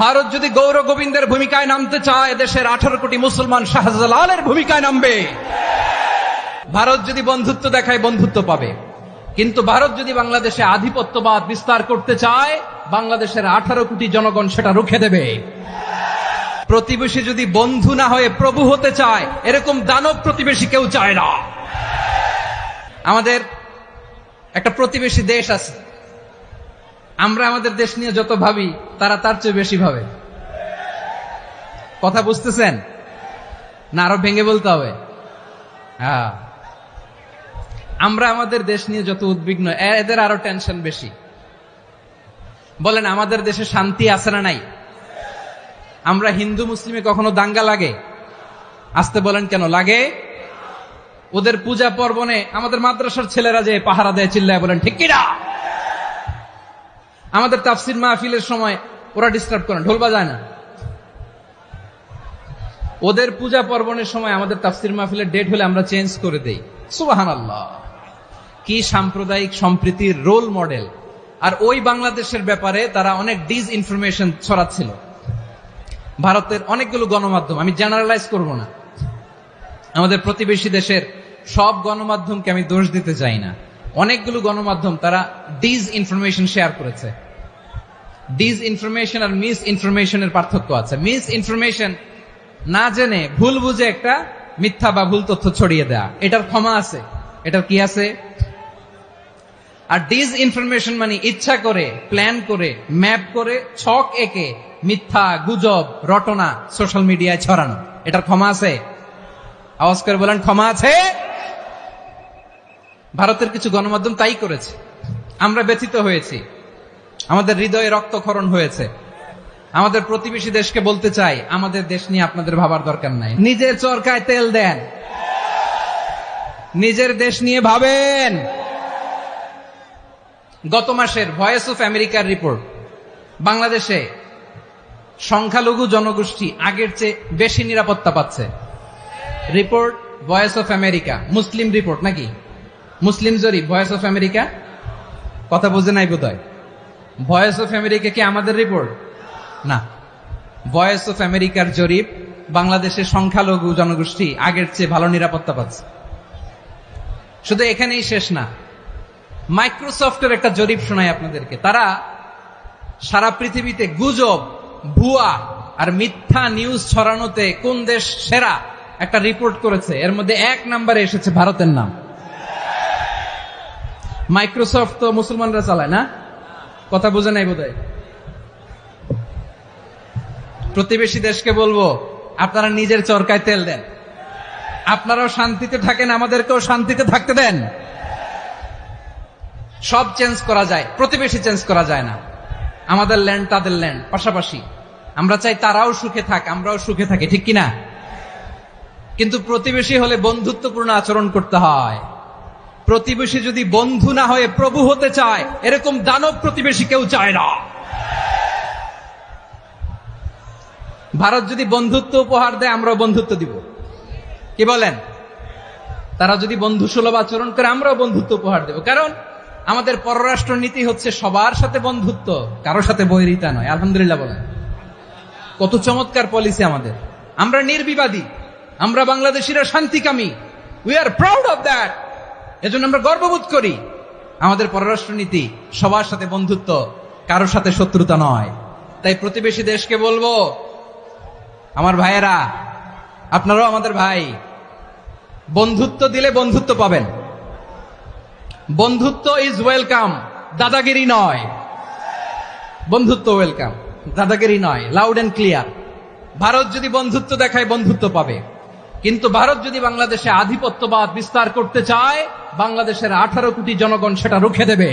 ভারত যদি গৌর গোবিন্দের ভূমিকায় নামতে চায়, দেশের 18 কোটি মুসলমান শাহজালালের ভূমিকায় নামবে। ভারত যদি বন্ধুত্ব দেখায়, বন্ধুত্ব পাবে। কিন্তু ভারত যদি বাংলাদেশে আধিপত্যবাদ বিস্তার করতে চায়, বাংলাদেশের 18 কোটি জনগণ সেটা রুখে দেবে। প্রতিবেশী যদি বন্ধু না হয়ে প্রভু হতে চায়, এরকম দানব প্রতিবেশী কেউ চায় না। আমাদের একটা প্রতিবেশী দেশ আছে, আমরা আমাদের দেশ নিয়ে যত ভাবি তারা তার চেয়ে বেশি ভাবে। কথা বুঝতেছেন না? আরো ভেঙে বলতে হবে। হ্যাঁ, আমরা আমাদের দেশ নিয়ে যত উদ্বিগ্ন, এদের আরো টেনশন বেশি। বলেন, আমাদের দেশে শান্তি আছে না নাই? আমরা হিন্দু মুসলিমে কখনো দাঙ্গা লাগে? আসতে বলেন, কেন লাগে? ওদের পূজা পর্বণে আমাদের মাদ্রাসার ছেলেরা যে পাহারা দেয়, চিল্লায় বলেন ঠিক কিনা? আমাদের তাফসির মাহফিলের সময় ওরা ডিস্টার্ব করে, ঢোল বাজায় না। ওদের পূজা পর্বণের সময় আমাদের তাফসির মাহফিলের ডেট হলে আমরা চেঞ্জ করে দেই। সুবহানাল্লাহ, কি সাম্প্রদায়িক সম্প্রীতির রোল মডেল। আর ওই বাংলাদেশের ব্যাপারে তারা অনেক ডিসইনফরমেশন ছড়াচ্ছিল। ভারতের অনেকগুলো গণমাধ্যম, আমি জেনারেলাইজ করব না, আমাদের প্রতিবেশী দেশের সব গণমাধ্যমকে আমি দোষ দিতে চাই না। অনেকগুলো গণমাধ্যম তারা ডিসইনফরমেশন শেয়ার করেছে। ডিসইনফরমেশন আর মিস ইনফরমেশনের পার্থক্য আছে। মিস ইনফরমেশন না জেনে ভুল বুঝে একটা মিথ্যা বা ভুল তথ্য ছড়িয়ে দেয়া, এটার ক্ষমা আছে, এটার কি আছে। আর ডিসইনফরমেশন মানে ইচ্ছা করে, প্ল্যান করে, ম্যাপ করে, ছক এঁকে মিথ্যা, গুজব, রটনা সোশ্যাল মিডিয়ায় ছড়ানো, এটার ক্ষমা আছে? আওয়াজ করে বলেন, ক্ষমা আছে? ভারতের কিছু গণমাধ্যম তাই করেছে। আমরা ব্যথিত হয়েছি, আমাদের হৃদয়ে রক্তক্ষরণ হয়েছে। আমাদের প্রতিবেশী দেশকে বলতে চাই, আমাদের দেশ নিয়ে আপনাদের ভাবার দরকার নাই। নিজের চরকায় তেল দেন, নিজের দেশ নিয়ে ভাবেন। গত মাসের ভয়েস অফ আমেরিকার রিপোর্ট, বাংলাদেশে সংখ্যালঘু জনগোষ্ঠী আগের চেয়ে বেশি নিরাপত্তা পাচ্ছে। Report voice of America, Muslim report নাকি? মুসলিম জরিপ, ভয়েস অফ আমেরিকা। কথা বুঝে নাই বোধহয়। ভয়েস অফ আমেরিকা কি আমাদের রিপোর্ট? না, ভয়েস অফ আমেরিকার জরিপ, বাংলাদেশের সংখ্যালঘু জনগোষ্ঠী আগের চেয়ে ভালো নিরাপত্তা পাচ্ছে। শুধু এখানেই শেষ না, মাইক্রোসফটের একটা জরিপ শোনাই আপনাদেরকে। তারা সারা পৃথিবীতে গুজব, ভুয়া আর মিথ্যা নিউজ ছড়ানোতে কোন দেশ সেরা একটা রিপোর্ট করেছে। এর মধ্যে 1 নম্বরে এসেছে ভারতের নাম। মাইক্রোসফট তো মুসলমানরা চালায় না? কথা বুঝে নাই বোধহয়। প্রতিবেশী দেশকে বলবো, আপনারা নিজের চরকায় তেল দেন, আপনারাও শান্তিতে থাকেন, আমাদেরকেও শান্তিতে থাকতে দেন। সব চেঞ্জ করা যায়, প্রতিবেশী চেঞ্জ করা যায় না। আমাদের ল্যান্ড তাদের ল্যান্ড, পাশাপাশি। আমরা চাই তারাও সুখে থাক, আমরাও সুখে থাকি, ঠিক কিনা? কিন্তু প্রতিবেশী হলে বন্ধুত্বপূর্ণ আচরণ করতে হয়। প্রতিবেশী যদি বন্ধু না হয়ে প্রভু হতে চায়, এরকম দানব প্রতিবেশী কেউ চায় না। ভারত যদি বন্ধুত্ব উপহার দেয়, আমরাও বন্ধুত্ব দিব। কি বলেন? তারা যদি বন্ধু সুলভ আচরণ করে, আমরাও বন্ধুত্ব উপহার দেব। কারণ আমাদের পররাষ্ট্র নীতি হচ্ছে সবার সাথে বন্ধুত্ব, কারোর সাথে বৈরিতা নয়। আলহামদুলিল্লাহ বলেন, কত চমৎকার পলিসি আমাদের। আমরা নির্বিবাদী, আমরা বাংলাদেশিরা শান্তিকামী। We are proud of that. এজন্য আমরা গর্ববোধ করি। আমাদের পররাষ্ট্র নীতি সবার সাথে বন্ধুত্ব, কারোর সাথে শত্রুতা নয়। তাই প্রতিবেশী দেশকে বলবো, আমার ভাইয়েরা, আপনারাও আমাদের ভাই। বন্ধুত্ব দিলে বন্ধুত্ব পাবেন। বন্ধুত্ব ইজ ওয়েলকাম, দাদাগিরি নয়। বন্ধুত্ব ওয়েলকাম, দাদাগিরি নয়। Loud and clear. ভারত যদি বন্ধুত্ব দেখায়, বন্ধুত্ব পাবে। কিন্তু ভারত যদি বাংলাদেশে আধিপত্যবাদ বিস্তার করতে চায়, বাংলাদেশের 18 কোটি জনগণ সেটা রুখে দেবে।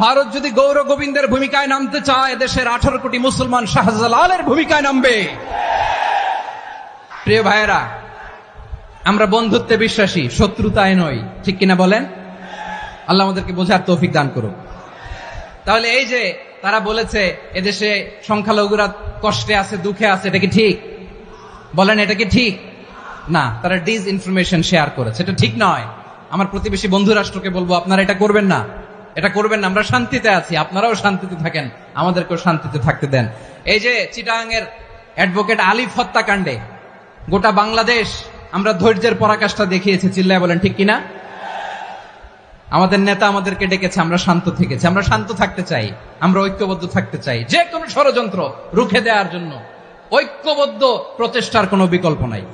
ভারত যদি গৌর গোবিন্দের ভূমিকায় নামতে চায়, দেশের 18 কোটি মুসলমান শাহজালালের ভূমিকায় নামবে। প্রিয় ভাইয়েরা, আমরা বন্ধুত্বে বিশ্বাসী, শত্রুতায় নই, ঠিক কিনা বলেন? আল্লাহ আমাদেরকে বোঝার তৌফিক দান করুক। তাহলে এই যে তারা বলেছে এদেশে সংখ্যালঘুরা কষ্টে আছে, দুঃখে আছে, এটা কি ঠিক? বলেন, এটা কি ঠিক? না, তারা ডিসইনফরমেশন শেয়ার করেছে, এটা ঠিক নয়। আমার প্রতিবেশী বন্ধু রাষ্ট্রকে বলবো, আপনারা এটা করবেন না। এটা করবেন না। আমরা শান্তিতে আছি, আপনারাও শান্তিতে থাকেন, আমাদেরকেও শান্তিতে থাকতে দেন। এই যে চিটাগাংয়ের অ্যাডভোকেট আলিফ হত্যাকাণ্ডে গোটা বাংলাদেশ আমরা ধৈর্যের পরাকাষ্ঠা দেখিয়েছি, চিল্লায় বলেন ঠিক কিনা? আমাদের নেতা আমাদেরকে ডেকেছে, আমরা শান্ত থেকেছি। আমরা শান্ত থাকতে চাই, আমরা ঐক্যবদ্ধ থাকতে চাই। যে কোনো ষড়যন্ত্র রুখে দেওয়ার জন্য ঐক্যবদ্ধ প্রচেষ্টার কোনো বিকল্প নাই।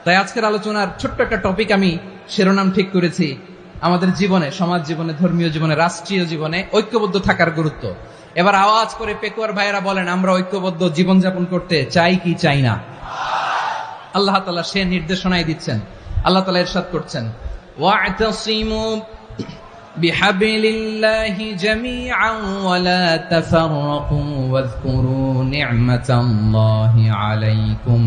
তাই আজকের আলোচনার ছোট্ট একটা টপিক আমি শিরোনাম ঠিক করেছি, আমাদের জীবনে, সমাজ জীবনে, ধর্মীয় জীবনে, রাষ্ট্রীয় জীবনে ঐক্যবদ্ধ থাকার গুরুত্ব। এবার আওয়াজ করে পেকুয়ার ভাইয়েরা বলেন, আমরা ঐক্যবদ্ধ জীবনযাপন করতে চাই কি চাই না? আল্লাহ তাআলা সে নির্দেশনাই দিচ্ছেন। আল্লাহ তাআলা ইরশাদ করছেন, ওয়া'তাসিমু বিহাবলিল্লাহি জামিআন ওয়া লা তাফাররাকু ওয়াযকুরু নি'মাতাল্লাহি আলাইকুম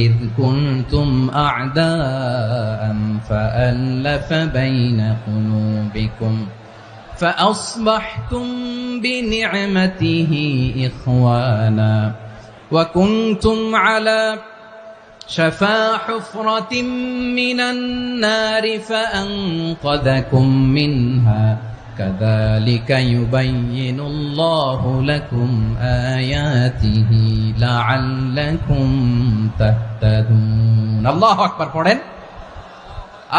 إذ كنتم أعداء فألف بين قلوبكم فأصبحتم بنعمته إخوانا وكنتم على شفا حفرة من النار فأنقذكم منها كذلك يبين الله لكم آياته لعلكم تهتدون الله أكبر পড়েন।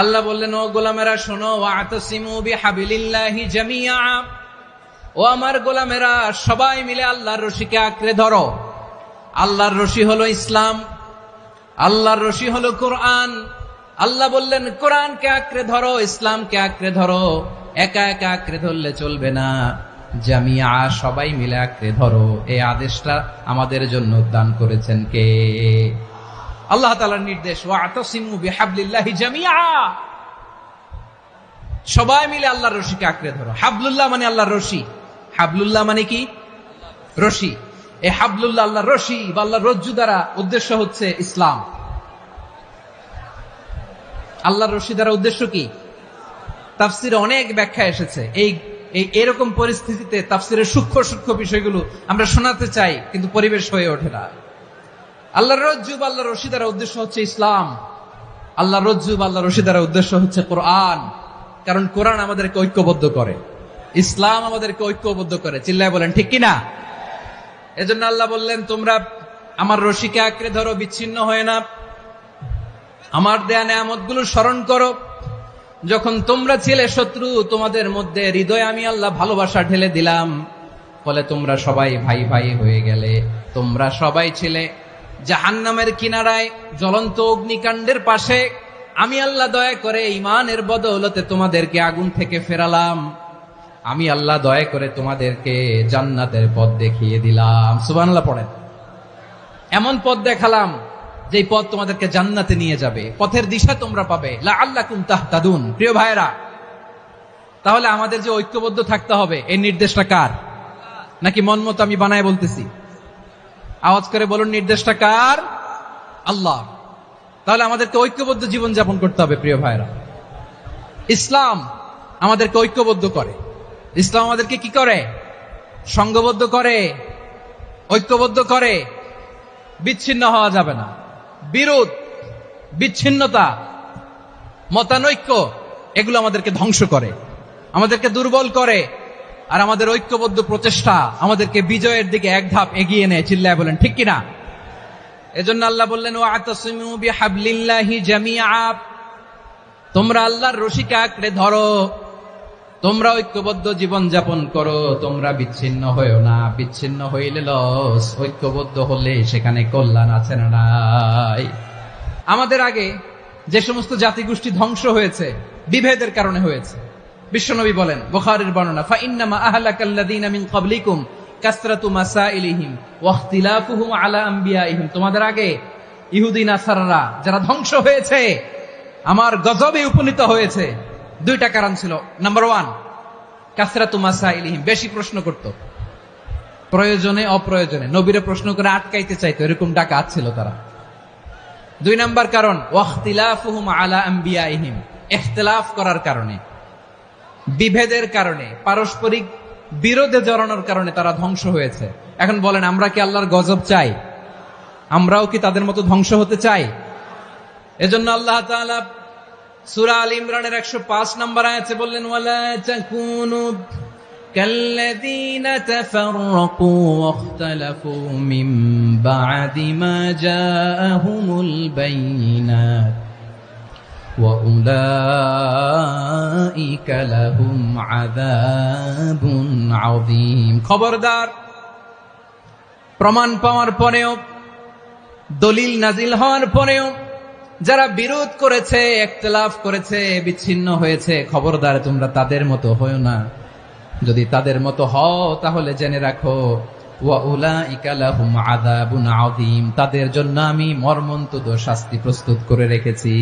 আল্লাহ বললেন, ও গোলামেরা শোনো, ওয়া'তাসিমু বিহাবলিল্লাহি জামিআ, ও আমার গোলামেরা সবাই মিলে আল্লাহর রশিকে আঁকড়ে ধরো। আল্লাহর রশি হলো ইসলাম, আল্লাহর রশি হলো কোরআন। আল্লাহ বললেন কোরআনকে আঁকড়ে ধরো, ইসলামকে আঁকড়ে ধরো। একা একা আঁকড়ে ধরলে চলবে না, জামিয়া, সবাই মিলে আঁকড়ে ধরো। এই আদেশটা আমাদের জন্য দান করেছেন কে? আল্লাহ তাআলার নির্দেশ, ওয়া'তাসিমু বিহাবলিল্লাহি জামিআ, সবাই মিলে আল্লাহর রশিকে আঁকড়ে ধরো। হাবলুল্লাহ মানে আল্লাহর রশি। হাবলুল্লাহ মানে কি? রশি। এই হাবলুল্লাহ আল্লাহর রশি বা আল্লাহর রজ্জু দ্বারা উদ্দেশ্য হচ্ছে ইসলাম। আল্লাহর রশি দ্বারা উদ্দেশ্য কি? তাফসিরে অনেক ব্যাখ্যা এসেছে। এরকম পরিস্থিতিতে তাফসিরের সূক্ষ্ম সূক্ষ্ম বিষয়গুলো আমরা শোনাতে চাই, কিন্তু পরিবেশ হয়ে ওঠে না। আল্লাহর রজ্জু বা আল্লাহর রশি দ্বারা উদ্দেশ্য হচ্ছে ইসলাম। আল্লাহর রজ্জু বা আল্লাহর রশি দ্বারা উদ্দেশ্য হচ্ছে কোরআন। কারণ কোরআন আমাদেরকে ঐক্যবদ্ধ করে, ইসলাম আমাদেরকে ঐক্যবদ্ধ করে। চিল্লায় বলেন ঠিক কিনা? এজন্য আল্লাহ বললেন, তোমরা আমার রশিকে আঁকড়ে ধরো, বিচ্ছিন্ন হয়ে না। আমার দেয়া নেয়ামতগুলো স্মরণ করো। যখন তোমরা ছিলে শত্রু, তোমাদের মধ্যে হৃদয়ে আমি আল্লাহ ভালোবাসা ঢেলে দিলাম, ফলে তোমরা সবাই ভাই ভাই হয়ে গেলে। তোমরা সবাই ছিলে জাহান্নামের কিনারায়, জ্বলন্ত অগ্নিকাণ্ডের পাশে। আমি আল্লাহ দয়া করে ঈমানের বদৌলতে তোমাদেরকে আগুন থেকে ফেরালাম। আমি আল্লাহ দয়া করে তোমাদেরকে জান্নাতের পথ দেখিয়ে দিলাম। সুবহানাল্লাহ পড়েন। এমন পথ দেখালাম যেই পথ তোমাদেরকে জান্নাতে নিয়ে যাবে, পথের দিশা তোমরা পাবে। লাআল্লাকুম তাহতাদুন। প্রিয় ভাইরা, তাহলে আমাদের যে ঐক্যবদ্ধ থাকতে হবে, এই নির্দেশটা কার? নাকি মন মতো আমি বানায় বলতেছি? আওয়াজ করে বলুন, নির্দেশটা কার? আল্লাহ। তাহলে আমাদেরকে ঐক্যবদ্ধ জীবন যাপন করতে হবে। প্রিয় ভাইরা, ইসলাম আমাদেরকে ঐক্যবদ্ধ করে। ইসলাম আমাদেরকে কি করে? সংঘবদ্ধ করে, ঐক্যবদ্ধ করে। বিচ্ছিন্ন হওয়া যাবে না। বিরোধ, বিচ্ছিন্নতা, মতানৈক্য, এগুলো আমাদেরকে ধ্বংস করে, আমাদেরকে দুর্বল করে। আর আমাদের ঐক্যবদ্ধ প্রচেষ্টা আমাদেরকে বিজয়ের দিকে এক ধাপ এগিয়ে নেয়। চিল্লায় বলেন ঠিক কিনা? এজন্য আল্লাহ বললেন, ওয়া'তাসিমু বিহাবলিল্লাহি জামিআ, তোমরা আল্লাহর রশিকে আঁকড়ে ধরো, তোমরা ঐক্যবদ্ধ জীবন যাপন করো, তোমরা বিচ্ছিন্ন হয়েও না। বিচ্ছিন্ন হইলে লস, ঐক্যবদ্ধ হলে সেখানে কল্যাণ আছে না নাই? আমাদের আগে যে সমস্ত জাতিগোষ্ঠী ধ্বংস হয়েছে, বিভেদের কারণে হয়েছে। বিশ্বনবী বলেন, বুখারীর বর্ণনা, ফাইন্নামা আহলাকাল্লাযীনা মিন ক্বাবলিকুম কাসরাতু মাসাইলিহিম ওয়া ইখতিলাফুহুম আলা আম্বিয়াইহিম। তোমাদের আগে ইহুদি নাসারারা যারা ধ্বংস হয়েছে, আমার গজবে উপনীত হয়েছে, দুইটা কারণ ছিল। নাম্বার 1, কাসরাতু মাসাইলিহিম, বেশি প্রশ্ন করত, প্রয়োজনে অপ্রয়োজনে নবীরে প্রশ্ন করে আটকাইতে চাইতো, এরকম ডাকাত ছিল তারা। 2 নাম্বার কারণ, ওয়া ইখতিলাফুহুম আলা আম্বিয়াইহিম, ইখতিলাফ করার কারণে, বিভেদের কারণে, পারস্পরিক বিরোধে জড়ানোর কারণে তারা ধ্বংস হয়েছে। এখন বলেন, আমরা কি আল্লাহর গজব চাই? আমরাও কি তাদের মতো ধ্বংস হতে চাই? এজন্য আল্লাহ তাআলা সূরা আল ইমরানের 105 নম্বর আয়াতে বললেন ওয়ালা তাকুনু কাল্লাযীনা তাফাররাকু ওয়াখতালাফু মিন বা'দি মা জাআহুমুল বাইয়িনাত ওয়া উলাইকা লাহুম আযাবুন আযীম। খবরদার, প্রমাণ পাওয়ার পরেও, দলিল নাজিল হওয়ার পরেও যারা বিরোধ করেছে, ইখতিলাফ করেছে, বিচ্ছিন্ন হয়েছে, খবরদার তোমরা তাদের মতো হয়ো না। যদি তাদের মতো হও তাহলে জেনে রাখো ওয়া উলাইকা লাহুম আযাবুন আযীম, তাদের জন্য আমি মর্মন্তুদ শাস্তি প্রস্তুত করে রেখেছি।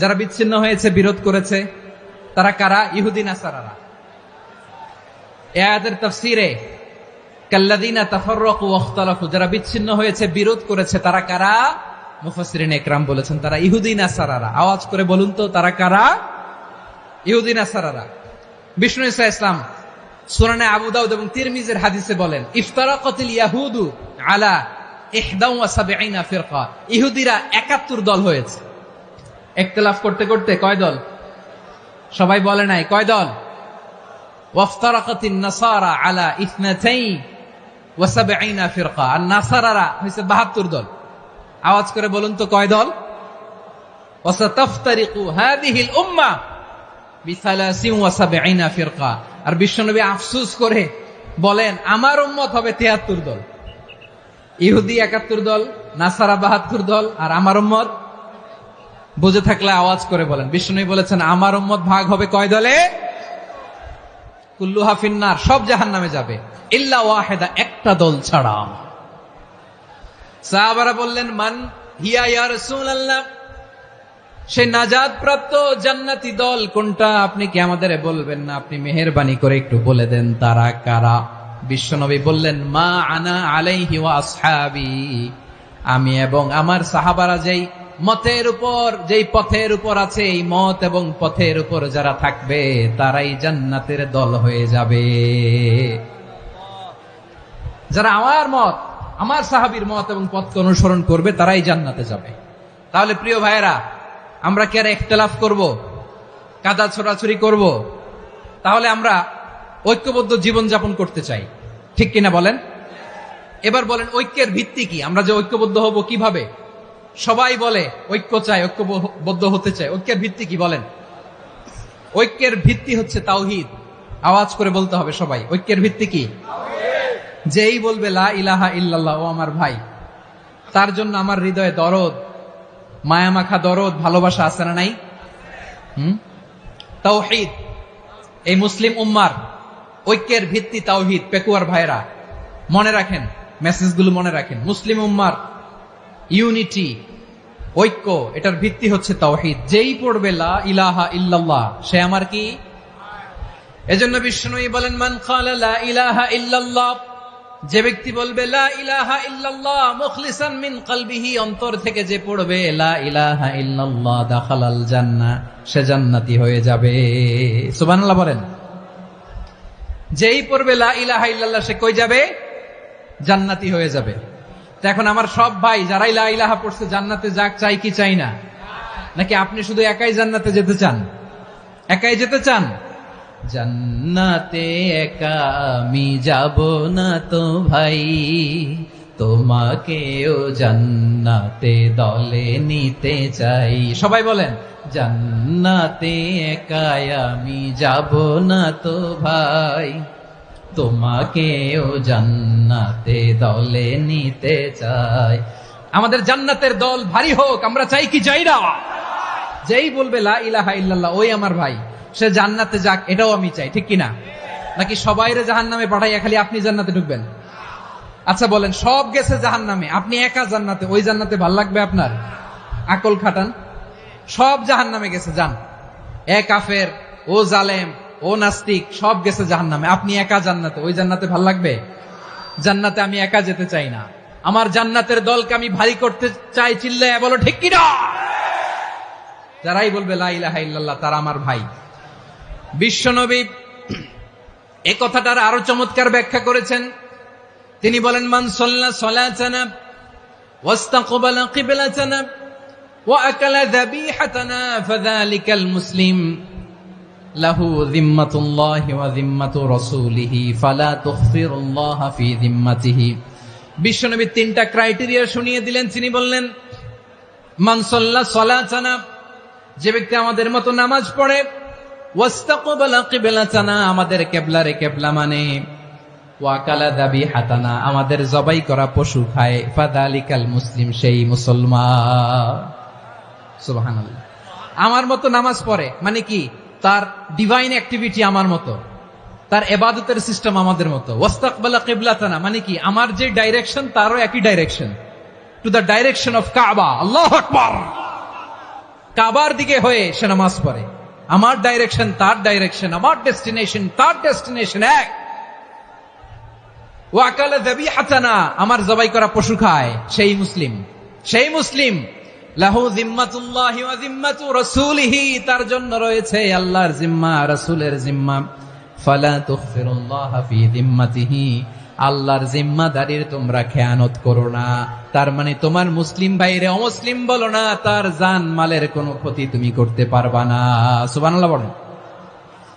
যারা বিচ্ছিন্ন হয়েছে, বিরোধ করেছে, তারা কারা? ইহুদি নাসারারা। এই আয়াতের তাফসীরে কাল্লাযীনা তাফাররাকু ওয়াখতালাফু, যারা বিচ্ছিন্ন হয়েছে, বিরোধ করেছে, তারা কারা? মুফাসসিরিন ইকরাম বলেছেন তারা ইহুদি নাসারারা। আওয়াজ করে বলুন তো, তারা কারা? ইহুদি নাসারারা। বিষ্ণু ঈসা ইসলাম সুনানে আবু দাউদ এবং তিরমিজির হাদিসে বলেন ইফতারাকাতিল ইয়াহুদু আলা 71 ফিরকা, ইহুদিরা 71 দল হয়েছে। ইখতিলাফ করতে করতে কয় দল? সবাই বলে নাই কয় দল? ওয়াফতারাকাতিন নাসারা আলা 72 ফিরকা, আর নাসারারা হইছে 72 দল। আওয়াজ করে বলুন তো কয় দল? ওয়াসাতাফতারিকু হাযিহিল উম্মাহ বি73 ফিরকা। আর বিশ্বনবী আফসোস করে বলেন আমার উম্মত হবে 73 দল। ইহুদি 71 দল, নাসারা 72 দল, আর আমার উম্মত, বুঝে থাকলে আওয়াজ করে বলেন। বিশ্বনবী বলেছেন আমার উম্মত ভাগ হবে কয় দলে? কুল্লুহা ফিন্নার, সব জাহান্নামে যাবে, ইল্লা ওয়াহিদা, একটা দল ছাড়া। সাহাবারা বললেন মান হিয়া ইয়া রাসূলুল্লাহ, সেই নাজাত প্রাপ্ত জান্নাতি দল কোনটা? আপনি কি আমাদের বলবেন না? আপনি মেহেরবানি করে একটু বলে দেন তারা কারা। বিশ্বনবী বললেন মা আনা আলাইহি ওয়া আসহাবি, আমি এবং আমার সাহাবারা যেই মতের উপর, যেই পথের উপর আছে, এই মত এবং পথের উপর যারা থাকবে তারাই জান্নাতের দল হয়ে যাবে। যারা আমার মত, আমার সাহাবীর মত এবং পথকে অনুসরণ করবে তারাই জান্নাতে যাবে। তাহলে প্রিয় ভাইয়েরা, আমরা কি আর ইখতিলাফ করব, কাদা ছোড়াছুরি করব? তাহলে আমরা ঐক্যবদ্ধ জীবন যাপন করতে চাই, ঠিক কিনা বলেন? এবার বলেন ঐক্যের ভিত্তি কি? আমরা যে ঐক্যবদ্ধ হব কিভাবে? সবাই বলে ঐক্য চাই, ঐক্যবদ্ধ হতে চাই, ঐক্যের ভিত্তি কি বলেন? ঐক্যের ভিত্তি হচ্ছে তাওহীদ। আওয়াজ করে বলতে হবে সবাই, ঐক্যের ভিত্তি কি? যেই বলবে লা ইলাহা ইল্লাল্লাহ, ও আমার ভাই, তার জন্য আমার হৃদয়ে দরদ, মায়ামাখা দরদ, ভালোবাসা আছে না নাই? তাওহীদ, এই মুসলিম উম্মার ঐক্যের ভিত্তি তাওহীদ। পেকুয়ার ভাইরা মনে রাখেন, মেসেজগুলো মনে রাখেন। মুসলিম উম্মার ইউনিটি, ঐক্য, এটার ভিত্তি হচ্ছে তাওহীদ। যেই পড়বে লা ইলাহা ইল্লাল্লাহ, সে আমার কি? এজন্য বিষ্ণুই বলেন মান ক্বালা লা ইলাহা ইল্লাল্লাহ, যে ব্যক্তি বলবে লা ইলাহা ইল্লাল্লাহ মুখলিসান মিন কলবিহি, অন্তর থেকে যে পড়বে লা ইলাহা ইল্লাল্লাহ, দাখালাল জান্নাহ, সে জান্নাতি হয়ে যাবে। সুবহানাল্লাহ বলেন। যেই পড়বে লা ইলাহা ইল্লাল্লাহ, সে কই যাবে? জান্নাতি হয়ে যাবে। তো এখন আমার সব ভাই যারাই লা ইলাহা পড়ছে জান্নাতে যাক, চাই কি চাই না? নাকি আপনি শুধু একাই জান্নাতে যেতে চান? একাই যেতে চান? জান্নাতে একা আমি যাব না তো ভাই, তোমাকেও জান্নাতে দলে নিতে চাই। সবাই বলেন জান্নাতে একা আমি যাব না তো ভাই, তোমাকেও জান্নাতে দলে নিতে চাই। আমাদের জান্নাতের দল ভারী হোক, আমরা চাই কি চাই না? যেই বলবে লা ইলাহা ইল্লাল্লাহ, ওই আমার ভাই, সে জান্নাতে যাক, এটাও আমি চাই, ঠিক কিনা? নাকি সবাইরে জাহান্নামে পাঠাইয়া খালি আপনি জান্নাতে ঢুকবেন? আচ্ছা বলেন, সব গেছে জাহান্নামে, আপনি একা জান্নাতে, ওই জান্নাতে ভাল লাগবে আপনার? আকল খাটান। সব জাহান্নামে গেছে, যান। এ কাফের, ও জালেম, ও নাস্তিক, সব গেছে জাহান্নামে, আপনি একা জান্নাতে, ওই জান্নাতে ভাল লাগবে? জান্নাতে আমি একা যেতে চাই না, আমার জান্নাতের দলকে আমি ভারী করতে চাই। চিল্লায় বলো ঠিক কিনা? যারাই বলবে লা ইলাহা ইল্লাল্লাহ তারা আমার ভাই। বিশ্বনবী এই কথাটার আরো চমৎকার ব্যাখ্যা করেছেন। তিনি বলেন মান সাল্লা সালাতানা ওয়াস্তাকবালা কিবলাতানা وأكل ذبيحتنا فذلك المسلم له ذمة الله وذمة رسوله فلا تخفر الله في ذمته। বিশ্বনবী তিনটা ক্রাইটেরিয়া শুনিয়ে দিলেন। তিনি বললেন, মান সাল্লা সালাতানা, যে ব্যক্তি আমাদের মতো নামাজ পড়ে, ওয়াস্তাকবালা কিবলাতানা, আমাদের কিবলারে কিবলা মানে, ওয়াকালা যাবিহাতানা, আমাদের জবাই করা পশু খায়, ফাযালিকাল মুসলিম, সেই মুসলমান। সুবহানাল্লাহ। আমার মতো নামাজ পড়ে মানে কি? তার ডিভাইন অ্যাক্টিভিটি আমার মতো, তার ইবাদতের সিস্টেম আমাদের মতো। ওয়াস্তাকবালা কিবলাতানা মানে কি? আমার যে ডাইরেকশন তারও একই direction, to the direction of কাবা। আল্লাহু আকবার। কাবার দিকে হয়ে সে নামাজ পড়ে। আমার ডাইরেকশন তার ডাইরেকশন, আমার ডেস্টিনেশন তার ডেস্টিনেশন এক। ওয়াকালা যাবিহাতানা, আমার জবাই করা পশু খায়, সেই মুসলিম। সেই মুসলিম। লাহু জিম্মাতুল্লাহি ওয়া জিম্মাতু রাসূলিহি, তার জন্য রয়েছে আল্লাহর জিম্মা, রাসূলের জিম্মা। ফালা তুখফিরুল্লাহ ফি জিম্মাতিহি, আল্লাহর জিম্মাদারির তোমরা খেয়ানত করো না। তার মানে তোমার মুসলিম ভাইরে অমুসলিম বলো না, তার জান মালের কোনো ক্ষতি তুমি করতে পারবা না। সুবহানাল্লাহ বলেন।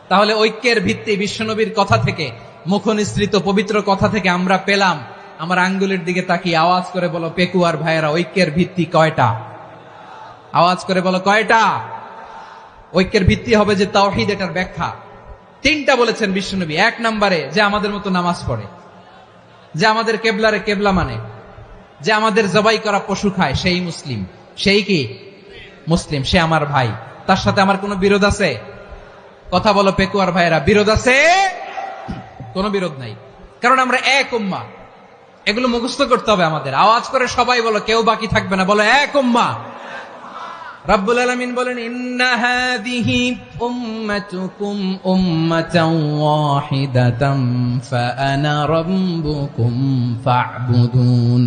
তাহলে ঐক্যের ভিত্তি বিশ্বনবীর কথা থেকে, মুখনিসৃত পবিত্র কথা থেকে আমরা পেলাম। আমার আঙ্গুলের দিকে তাকিয়ে আওয়াজ করে বলো পেকুয়ার ভাইয়েরা, ঐক্যের ভিত্তি কয়টা? আওয়াজ করে বলো কয়টা? ঐক্যের ভিত্তি হবে যে তাওহীদ, এটার ব্যাখ্যা তিনটা বলেছেন বিশ্বনবী। এক নম্বরে, যে আমাদের মতো নামাজ পড়ে, যে আমাদের কেবলারে কেবলা মানে, যে আমাদের জবাই করা পশু খায়, সেই মুসলিম। সেই কি? মুসলিম। সে আমার ভাই, তার সাথে আমার কোনো বিরোধ আছে? কথা বলো পেকুয়ার ভাইয়েরা, বিরোধ আছে? কোনো বিরোধ নাই, কারণ আমরা এক উম্মাহ। এগুলো মুখস্থ করতে হবে আমাদের। আওয়াজ করে সবাই বলো, কেউ বাকি থাকবে না, বলো এক উম্মাহ। রাব্বুল আলামিন বলেন, ইন্না হাযিহি উম্মাতুকুম উম্মাতান ওয়াহিদাতান ফাআনা রাব্বুকুম ফা'বুদুন,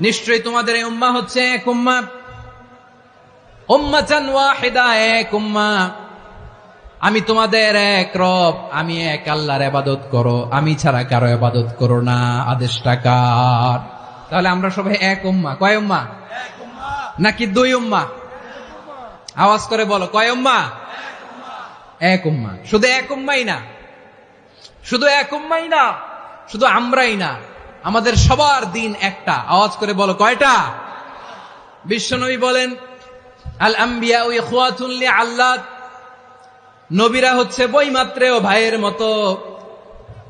নিশ্চয়ই তোমাদের এই উম্মাহ হচ্ছে এক উম্মাহ। উম্মাতান ওয়াহিদা, এক উম্মাহ। আমি তোমাদের এক রব, আমি এক আল্লাহর ইবাদত করো, আমি ছাড়া কারো ইবাদত করো না। আদেশটা কার? তাহলে আমরা সবাই এক উম্মাহ। কয় উম্মাহ? এক উম্মাহ। নাকি দুই উম্মাহ? আওয়াজ করে বলো, কয় উম্মাহ? এক উম্মাহ। শুধু এক উম্মাই না, শুধু এক উম্মাই না, শুধু আমরাই না, আমাদের সবার দিন একটা। আওয়াজ করে বলো কয়টা? বিশ্বনবী বলেন, আল আম্বিয়া ইখওয়াতুন লিআল্লাত, নবীরা হচ্ছে বৈমাত্রেয় ভাইয়ের মতো।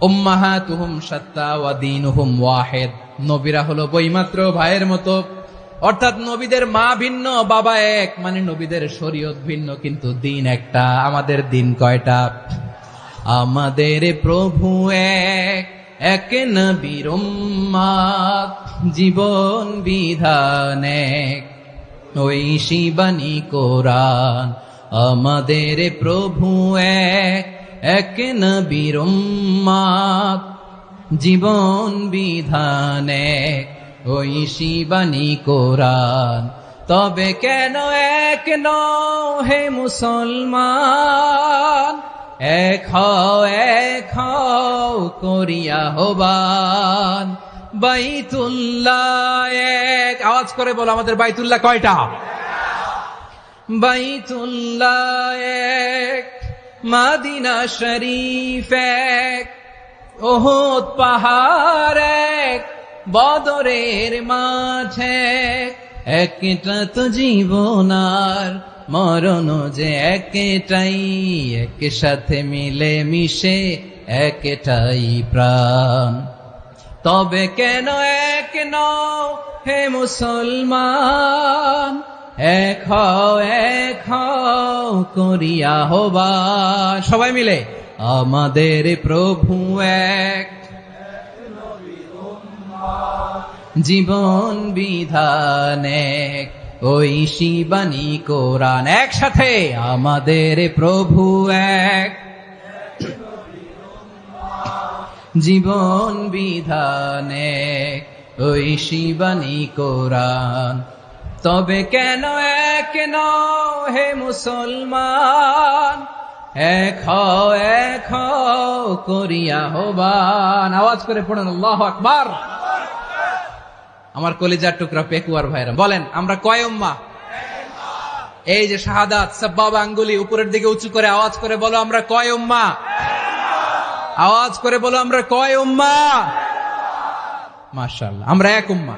উম্মাহাতুহুম শাত্তা ওয়া দীনুহুম ওয়াহিদ, নবীরা হলো বৈমাত্রেয় ভাইয়ের মতো। অর্থাৎ নবীদের মা ভিন্ন, বাবা এক, মানে নবীদের শরীয়ত ভিন্ন, কিন্তু দিন একটা। আমাদের দিন কয়টা? আমাদের প্রভু এক, এক নবীর উম্মাত, জীবন বিধান এক, ঐশী বাণী কোরআন। আমাদের প্রভু এক, এক নবীর উম্মাত, জীবন বিধান এক, ঐশী বাণী কোরআন। তবে কেন এক নও হে মুসলমান, এক হও করিয়া হবান। বাইতুল্লাহ এক, আওয়াজ করে বলো আমাদের বাইতুল্লাহ কয়টা? বাইতুল্লাহ এক, মদিনা শরীফ এক, উহুদ পাহাড় এক, বদরের মাঠে একটা তো জীবন আর মরণ যে একটাই, একসাথে মিলে মিশে একটাই প্রাণ। তবে কেন এক নও হে মুসলমান, এক হও করিয়া হবান। সবাই মিলে, আমাদের প্রভু এক, জীবন বিধান এক, ঐশী বাণী কোরআন। একসাথে, আমাদের প্রভু এক, জীবন বিধান এক, ঐশী বাণী কোরআন। তবে কেন এক নও হে মুসলমান, এক হও করিয়া হবান। আওয়াজ করে পড়েন আল্লাহু আকবার। আমার কলিজার টুকরা পেকুয়ার ভাইরা বলেন, আমরা কয় উম্মাহ? এই যে শাহাদাত, সাব্বাবা আঙ্গুলি উপরের দিকে উঁচু করে আওয়াজ করে বলো আমরা কয় উম্মাহ? আওয়াজ করে বলো আমরা কয় উম্মাহ? মাশাআল্লাহ, আমরা এক উম্মাহ।